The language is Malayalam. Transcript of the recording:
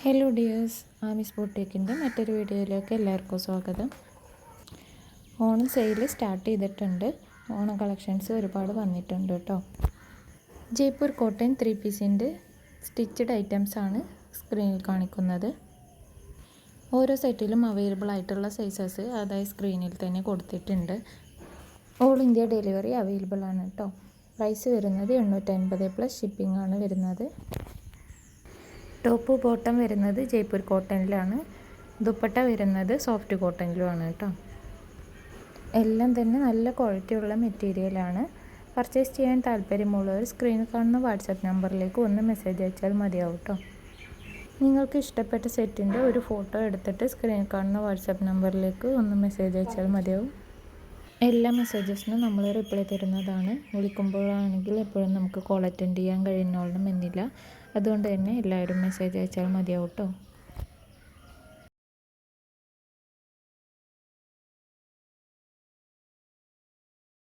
ഹലോ ഡിയേഴ്സ്, ആമിസ് ബൊട്ടീക്കിൻ്റെ മറ്റൊരു വീഡിയോയിലേക്ക് എല്ലാവർക്കും സ്വാഗതം. ഓണം സെയിൽ സ്റ്റാർട്ട് ചെയ്തിട്ടുണ്ട്. ഓണം കളക്ഷൻസ് ഒരുപാട് വന്നിട്ടുണ്ട് കേട്ടോ. ജയ്പൂർ കോട്ടൺ 3 പീസിൻ്റെ സ്റ്റിച്ചഡ് ഐറ്റംസ് ആണ് സ്ക്രീനിൽ കാണിക്കുന്നത്. ഓരോ സെറ്റിലും അവൈലബിൾ ആയിട്ടുള്ള സൈസസ് അതായത് സ്ക്രീനിൽ തന്നെ കൊടുത്തിട്ടുണ്ട്. ഓൾ ഇന്ത്യ ഡെലിവറി അവൈലബിൾ ആണ് കേട്ടോ. പ്രൈസ് വരുന്നത് 850 പ്ലസ് ഷിപ്പിംഗ് ആണ് വരുന്നത്. ടോപ്പ് ബോട്ടം വരുന്നത് ജയ്പൂർ കോട്ടണിലാണ്. ദുപ്പട്ട വരുന്നത് സോഫ്റ്റ് കോട്ടണിലുമാണ് കേട്ടോ. എല്ലാം തന്നെ നല്ല ക്വാളിറ്റിയുള്ള മെറ്റീരിയലാണ്. പർച്ചേസ് ചെയ്യാൻ താല്പര്യമുള്ളവർ സ്ക്രീനിൽ കാണുന്ന വാട്സപ്പ് നമ്പറിലേക്ക് ഒന്ന് മെസ്സേജ് അയച്ചാൽ മതിയാവും കേട്ടോ. നിങ്ങൾക്ക് ഇഷ്ടപ്പെട്ട സെറ്റിൻ്റെ ഒരു ഫോട്ടോ എടുത്തിട്ട് സ്ക്രീനിൽ കാണുന്ന വാട്സപ്പ് നമ്പറിലേക്ക് ഒന്ന് മെസ്സേജ് അയച്ചാൽ മതിയാവും. എല്ലാ മെസ്സേജസിനും നമ്മൾ റിപ്ലൈ തരുന്നതാണ്. വിളിക്കുമ്പോഴാണെങ്കിൽ എപ്പോഴും നമുക്ക് കോൾ അറ്റൻഡ് ചെയ്യാൻ കഴിയുന്നോളണം എന്നില്ല. അതുകൊണ്ട് തന്നെ എല്ലാവരും മെസ്സേജ് അയച്ചാൽ മതിയാവും കേട്ടോ.